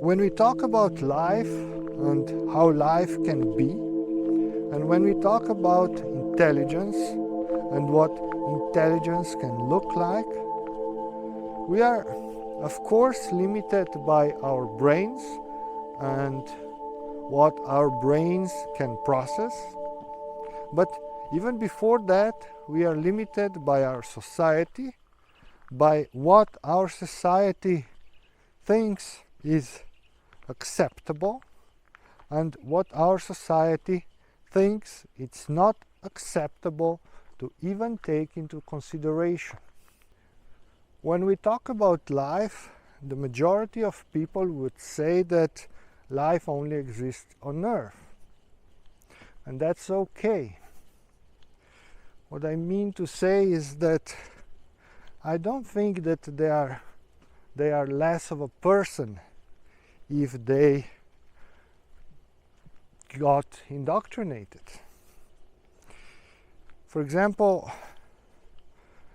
When we talk about life and how life can be, and when we talk about intelligence and what intelligence can look like, we are, of course, limited by our brains and what our brains can process. But even before that, we are limited by our society, by what our society thinks is acceptable and what our society thinks it's not acceptable to even take into consideration. When we talk about life, the majority of people would say that life only exists on Earth. And that's okay. What I mean to say is that I don't think that they are less of a person if they got indoctrinated. For example,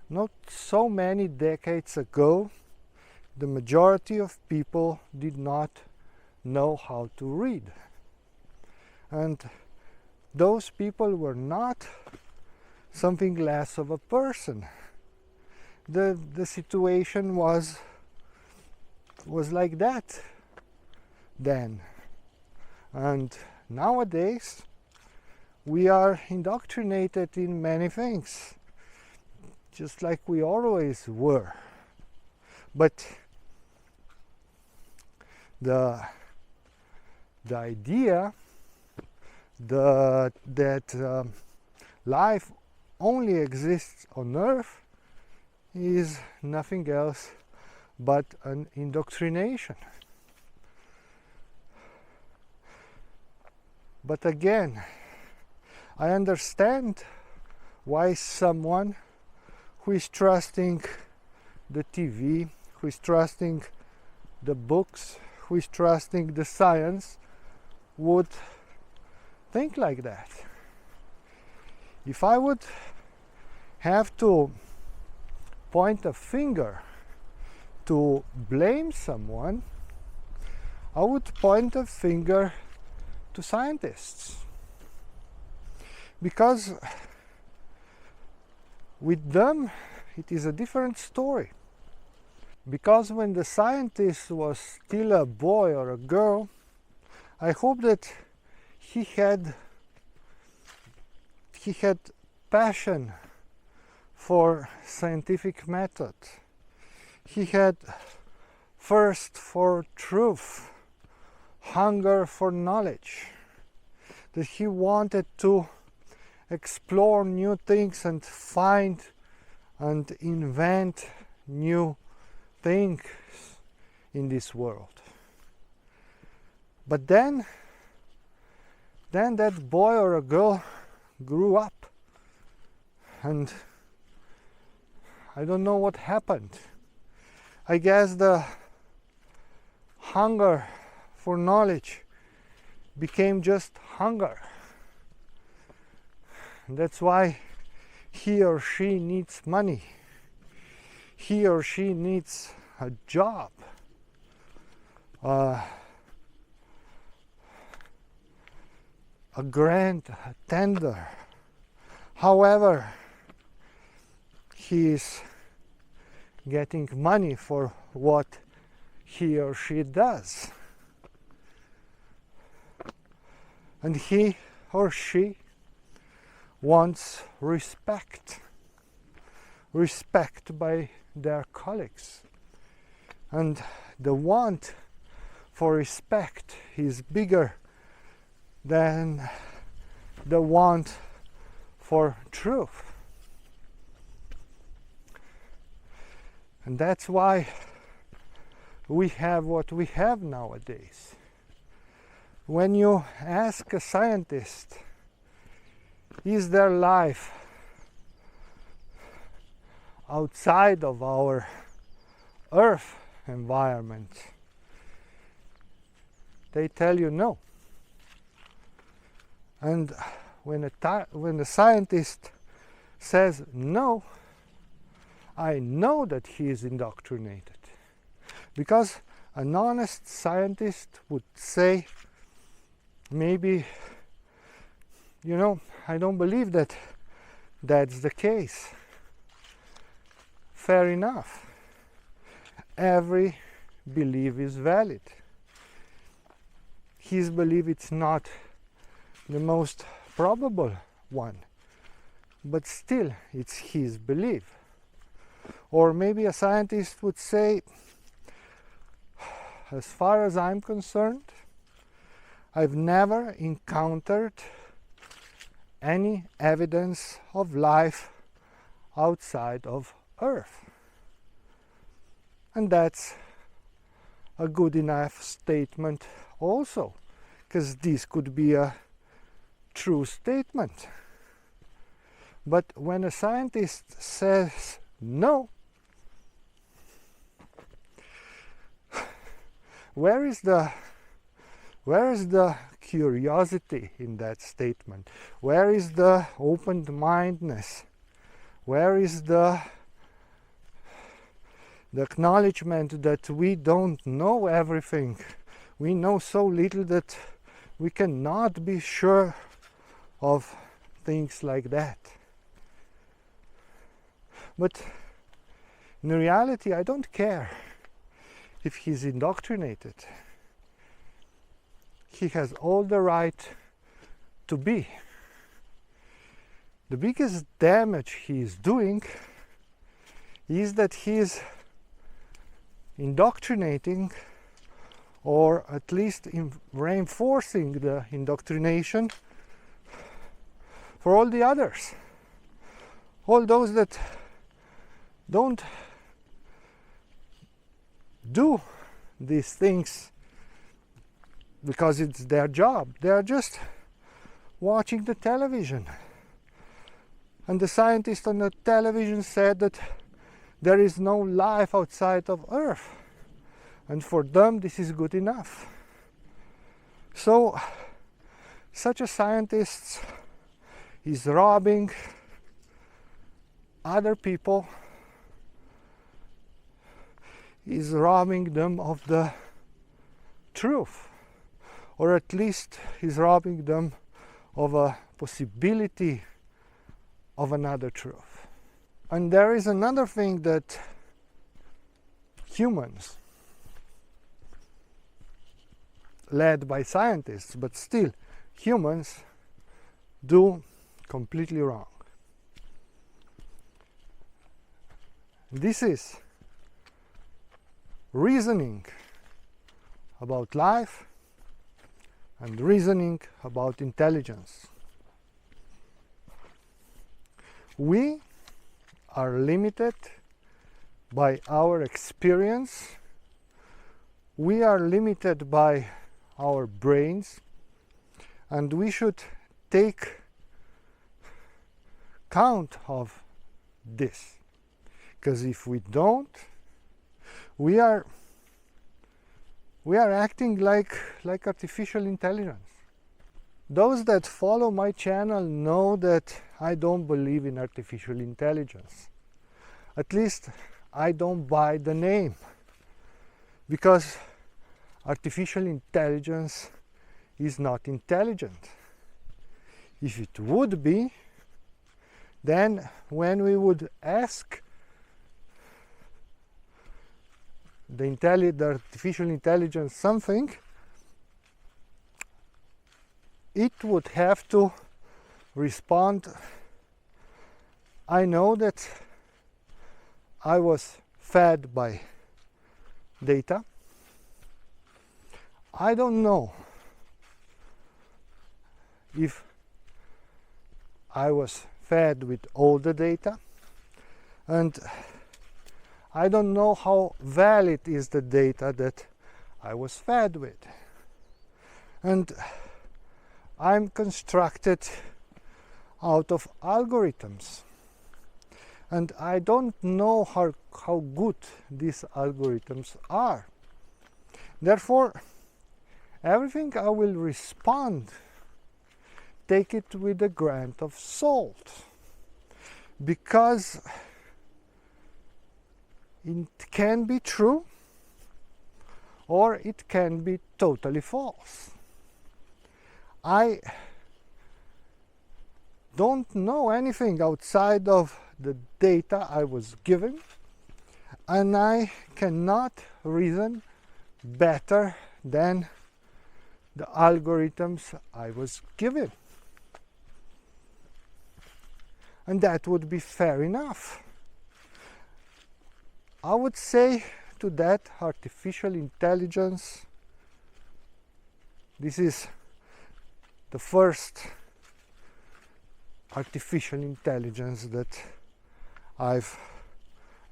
not so many decades ago, the majority of people did not know how to read. And those people were not something less of a person. The situation was like that then. And nowadays we are indoctrinated in many things, just like we always were. But the idea that life only exists on Earth is nothing else but an indoctrination. But again, I understand why someone who is trusting the TV, who is trusting the books, who is trusting the science would think like that. If I would have to point a finger to blame someone, I would point a finger to scientists. Because with them it is a different story. Because when the scientist was still a boy or a girl, I hope that he had passion for scientific method. He had thirst for truth, hunger for knowledge, that he wanted to explore new things and find and invent new things in this world. But then that boy or a girl grew up, and I don't know what happened. I guess the hunger for knowledge became just hunger. And that's why he or she needs money. He or she needs a job. A grant, a tender. However, he is getting money for what he or she does. And he or she wants respect by their colleagues. And the want for respect is bigger than the want for truth. And that's why we have what we have nowadays. When you ask a scientist, is there life outside of our Earth environment? They tell you no. And when the scientist says no, I know that he is indoctrinated. Because an honest scientist would say, maybe, I don't believe that that's the case. Fair enough. Every belief is valid. His belief is not the most probable one, but still it's his belief. Or maybe a scientist would say, as far as I'm concerned, I've never encountered any evidence of life outside of Earth. And that's a good enough statement also, because this could be a true statement. But when a scientist says no, where is the curiosity in that statement? Where is the open-mindedness? Where is the acknowledgement that we don't know everything? We know so little that we cannot be sure of things like that. But in reality, I don't care if he's indoctrinated. He has all the right to be. The biggest damage he is doing is that he is indoctrinating, or at least reinforcing the indoctrination for all the others. All those that don't do these things because it's their job. They are just watching the television. And the scientist on the television said that there is no life outside of Earth. And for them, this is good enough. So, such a scientist is robbing other people, is robbing them of the truth, or at least is robbing them of a possibility of another truth. And there is another thing that humans, led by scientists, but still humans, do completely wrong. This is reasoning about life and reasoning about intelligence. We are limited by our experience. We are limited by our brains, and we should take count of this, because if we don't, we are acting like artificial intelligence. Those that follow my channel know that I don't believe in artificial intelligence. At least I don't buy the name, because artificial intelligence is not intelligent. If it would be, then when we would ask the artificial intelligence something, it would have to respond, I know that I was fed by data. I don't know if I was fed with all the data, and I don't know how valid is the data that I was fed with. And I'm constructed out of algorithms, and I don't know how good these algorithms are. Therefore, everything I will respond, take it with a grain of salt, because it can be true, or it can be totally false. I don't know anything outside of the data I was given, and I cannot reason better than the algorithms I was given. And that would be fair enough. I would say to that artificial intelligence, this is the first artificial intelligence that I've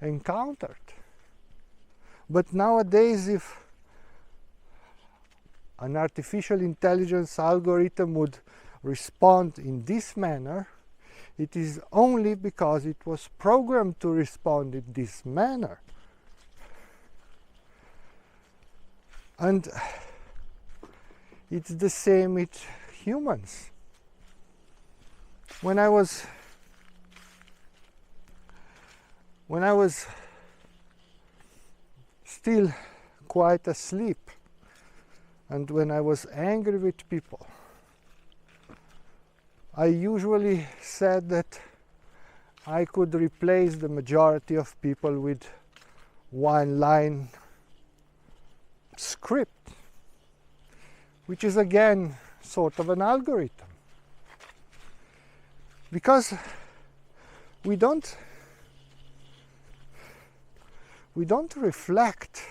encountered. But nowadays, if an artificial intelligence algorithm would respond in this manner, it is only because it was programmed to respond in this manner. And it's the same with humans. When I was still quite asleep, and when I was angry with people, I usually said that I could replace the majority of people with one-line script, which is again sort of an algorithm. Because we don't reflect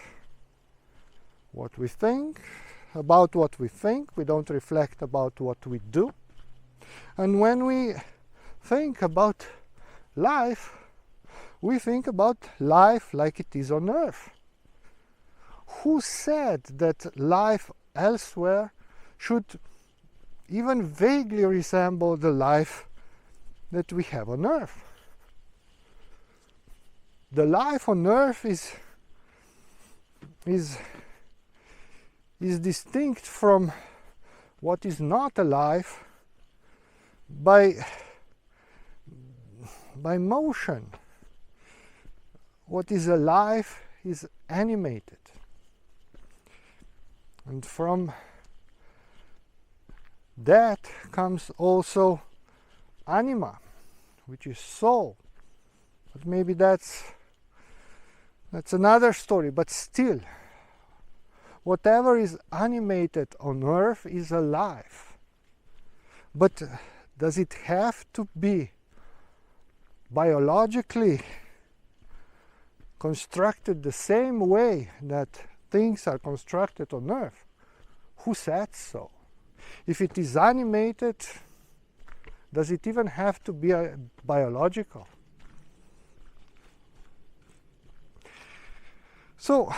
what we think, about what we think, we don't reflect about what we do. And when we think about life, we think about life like it is on Earth. Who said that life elsewhere should even vaguely resemble the life that we have on Earth? The life on Earth is distinct from what is not alive by motion. What is alive is animated. And from that comes also anima, which is soul. But maybe that's another story. But still, whatever is animated on Earth is alive. But does it have to be biologically constructed the same way that things are constructed on Earth? Who said so? If it is animated, does it even have to be biological? So,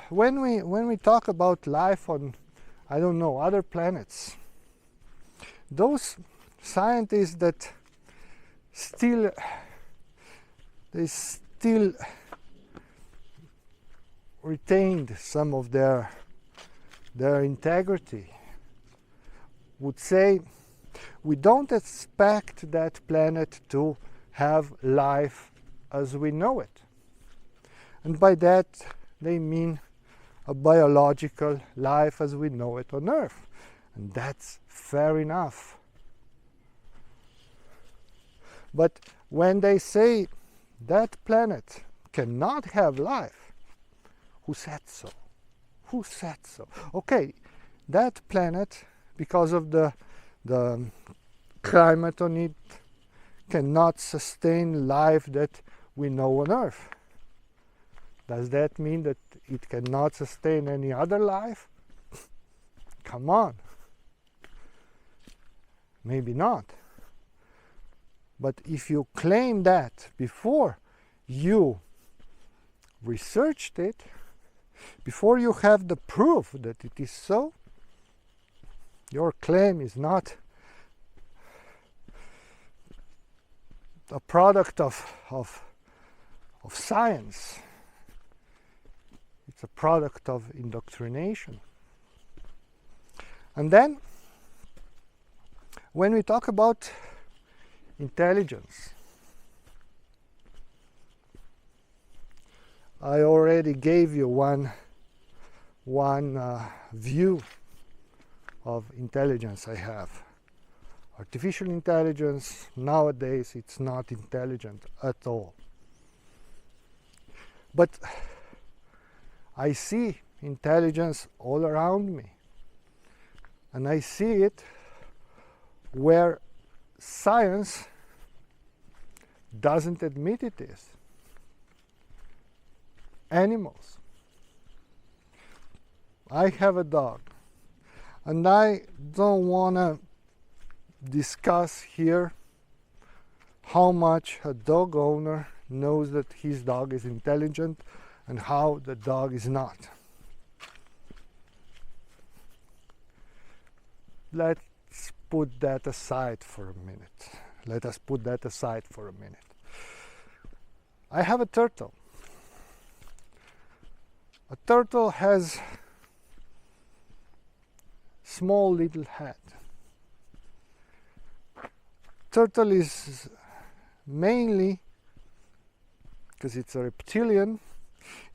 when we talk about life on, I don't know, other planets, those scientists that still retained some of their integrity would say, we don't expect that planet to have life as we know it. And by that they mean a biological life as we know it on Earth. And that's fair enough. But when they say that planet cannot have life, who said so? Who said so? Okay, that planet, because of the climate on it, cannot sustain life that we know on Earth. Does that mean that it cannot sustain any other life? Come on. Maybe not. But if you claim that before you researched it, before you have the proof that it is so, your claim is not a product of science. It's a product of indoctrination. And then, when we talk about intelligence, I already gave you one one view of intelligence I have. Artificial intelligence nowadays, it's not intelligent at all. But I see intelligence all around me, and I see it where science doesn't admit it is. Animals. I have a dog, and I don't want to discuss here how much a dog owner knows that his dog is intelligent and how the dog is not. Let's put that aside for a minute. Let us put that aside for a minute. I have a turtle. A turtle has small little head. Turtle is mainly, because it's a reptilian,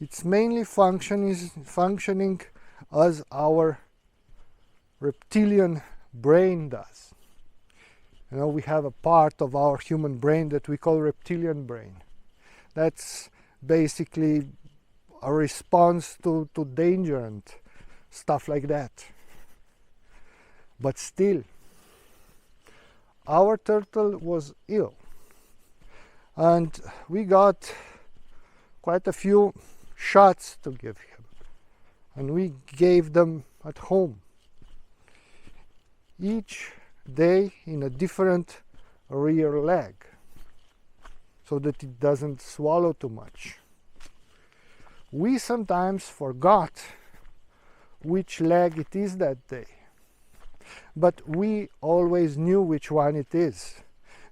it's mainly functioning as our reptilian brain does. You know, we have a part of our human brain that we call reptilian brain. That's basically a response to danger and stuff like that. But still, our turtle was ill, and we got quite a few shots to give him, and we gave them at home, each day in a different rear leg, so that it doesn't swallow too much. We sometimes forgot which leg it is that day, but we always knew which one it is,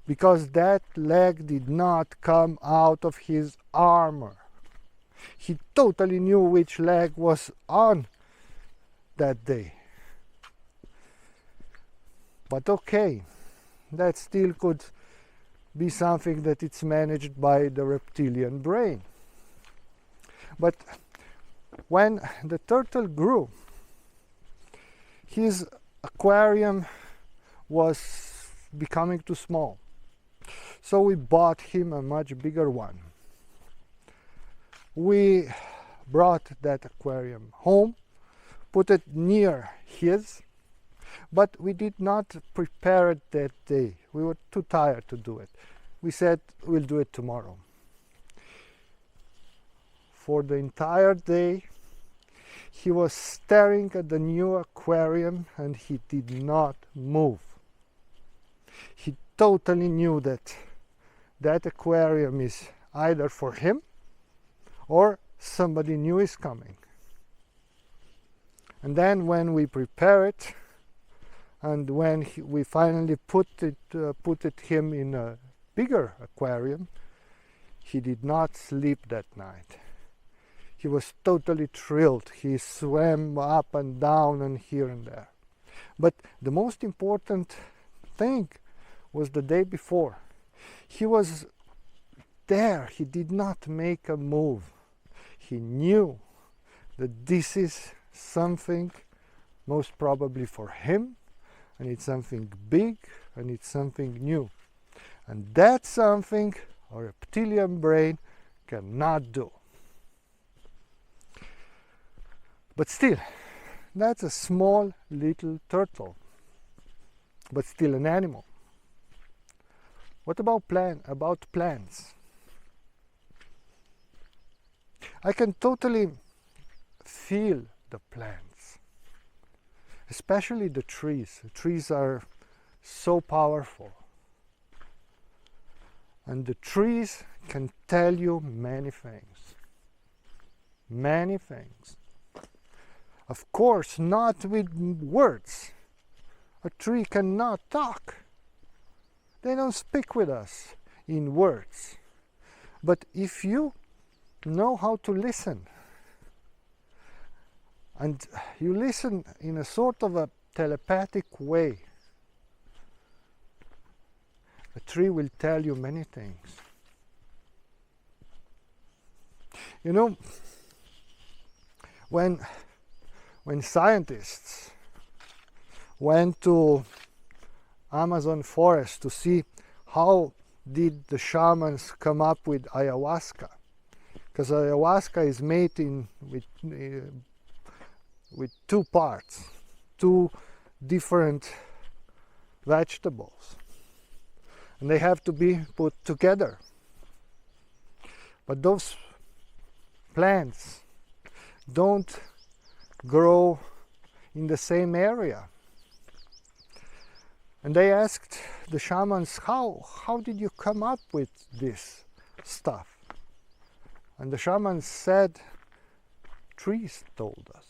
because that leg did not come out of his armor. He totally knew which leg was on that day. But okay, that still could be something that it's managed by the reptilian brain. But when the turtle grew, his aquarium was becoming too small. So we bought him a much bigger one. We brought that aquarium home, put it near his, but we did not prepare it that day. We were too tired to do it. We said we'll do it tomorrow. For the entire day, he was staring at the new aquarium and he did not move. He totally knew that that aquarium is either for him or somebody new is coming. And then when we prepare it, and when we finally put him in a bigger aquarium, he did not sleep that night. He was totally thrilled. He swam up and down and here and there. But the most important thing was the day before. He was there. He did not make a move. He knew that this is something most probably for him, and it's something big, and it's something new. And that's something a reptilian brain cannot do. But still, that's a small little turtle, but still an animal. What about plants? I can totally feel the plants, especially the trees. The trees are so powerful. And the trees can tell you many things. Many things. Of course, not with words. A tree cannot talk. They don't speak with us in words. But if you know how to listen, and you listen in a sort of a telepathic way, a tree will tell you many things. You know, when when scientists went to Amazon forest to see how did the shamans come up with ayahuasca, because ayahuasca is made with two parts, two different vegetables, and they have to be put together. But those plants don't grow in the same area. And they asked the shamans, how did you come up with this stuff? And the shamans said, trees told us.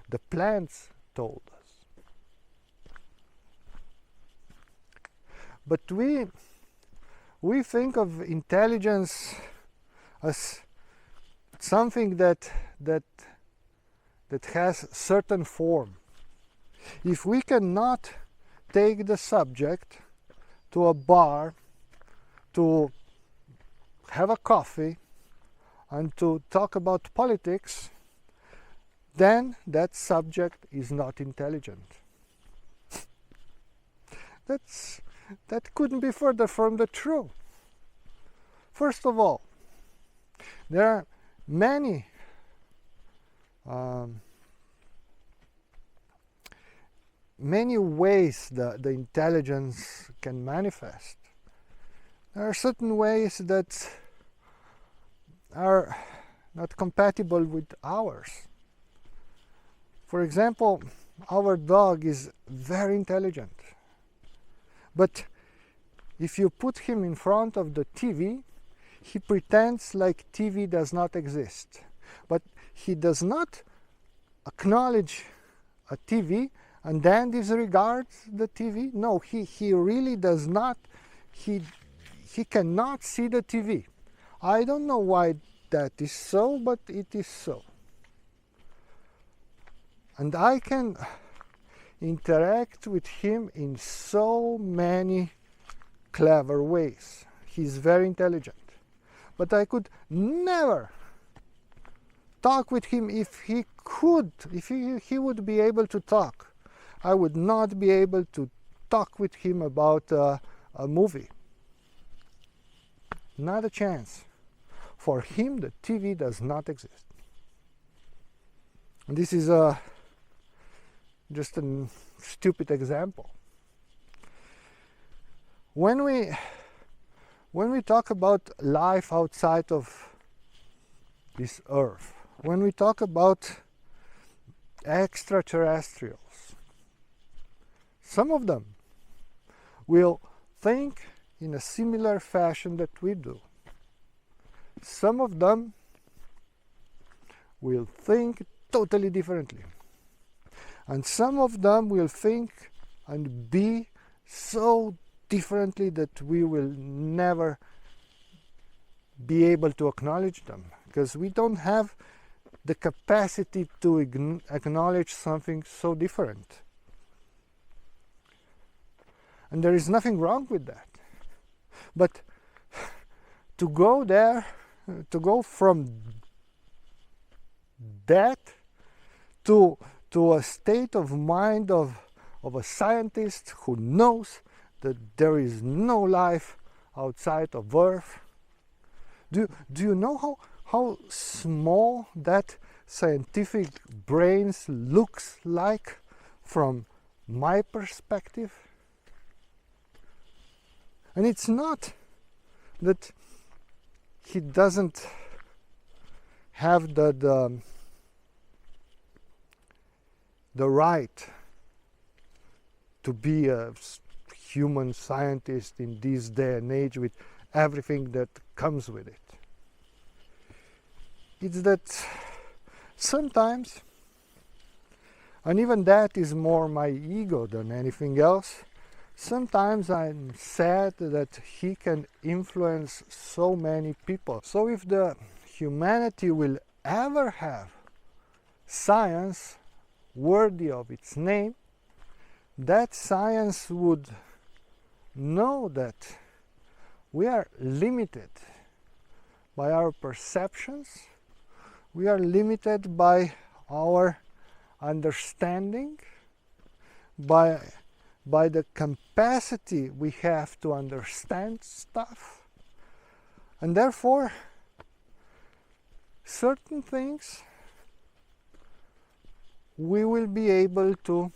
The plants told us. But we think of intelligence as something that has certain form. If we cannot take the subject to a bar to have a coffee and to talk about politics, then that subject is not intelligent. That couldn't be further from the truth. First of all, there are many ways the intelligence can manifest. There are certain ways that are not compatible with ours. For example, our dog is very intelligent, but if you put him in front of the TV, he pretends like TV does not exist. But he does not acknowledge a TV and then disregards the TV. No, he really does not. He cannot see the TV. I don't know why that is so, but it is so. And I can interact with him in so many clever ways. He's very intelligent. But I could never talk with him if he would be able to talk. I would not be able to talk with him about a movie. Not a chance. For him, the TV does not exist. And this is just a stupid example. When we talk about life outside of this earth, when we talk about extraterrestrials, some of them will think in a similar fashion that we do. Some of them will think totally differently. And some of them will think and be so differently that we will never be able to acknowledge them, because we don't have the capacity to acknowledge something so different. And there is nothing wrong with that. But to go there, to go from that to a state of mind of a scientist who knows that there is no life outside of Earth. Do you know how small that scientific brains looks like from my perspective? And it's not that he doesn't have the right to be a human scientist in this day and age with everything that comes with it. It's that sometimes, and even that is more my ego than anything else, sometimes I'm sad that he can influence so many people. So if the humanity will ever have science worthy of its name, that science would know that we are limited by our perceptions, we are limited by our understanding, by the capacity we have to understand stuff, and therefore certain things we will be able to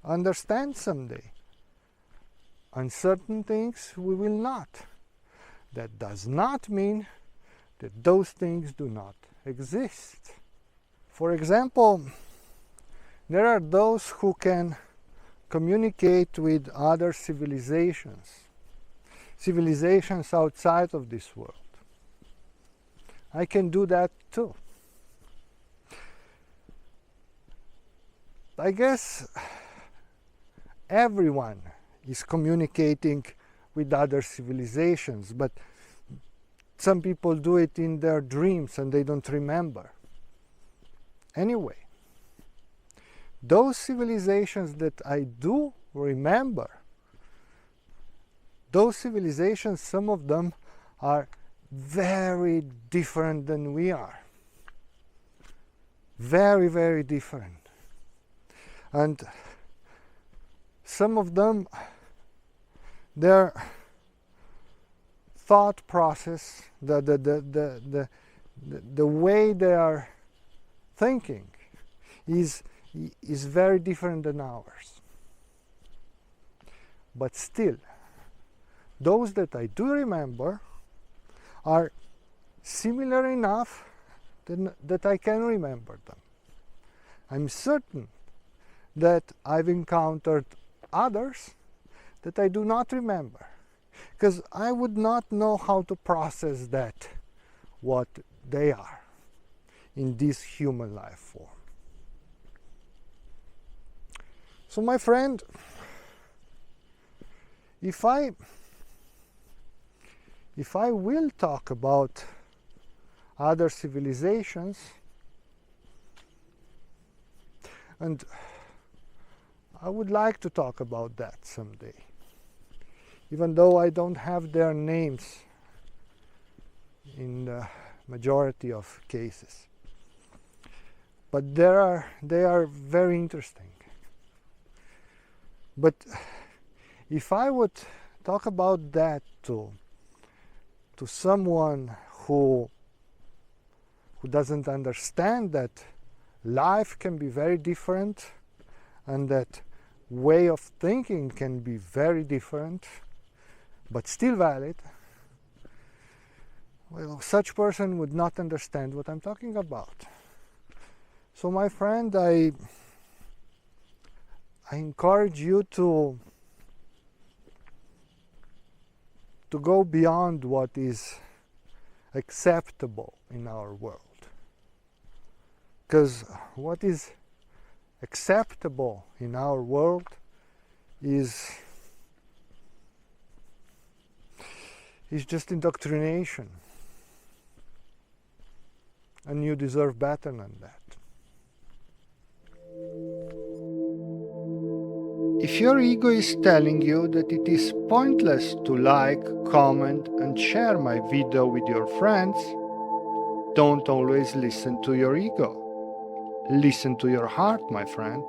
understand someday, and certain things we will not. That does not mean that those things do not exist. For example, there are those who can communicate with other civilizations outside of this world. I can do that too. I guess everyone is communicating with other civilizations, but some people do it in their dreams and they don't remember. Anyway, those civilizations that I do remember, those civilizations, some of them are very different than we are. Very, very different. And some of them, their thought process, the way they are thinking is very different than ours. But still, those that I do remember are similar enough that I can remember them. I'm certain that I've encountered others that I do not remember, because I would not know how to process that, what they are in this human life form. So my friend, if I will talk about other civilizations, and I would like to talk about that someday, even though I don't have their names in the majority of cases. But they are very interesting. But if I would talk about that to someone who doesn't understand that life can be very different and that way of thinking can be very different but still valid, well, such person would not understand what I'm talking about. So my friend, I encourage you to go beyond what is acceptable in our world. Because what is acceptable in our world is just indoctrination. And you deserve better than that. If your ego is telling you that it is pointless to like, comment, and share my video with your friends, don't always listen to your ego. Listen to your heart, my friend.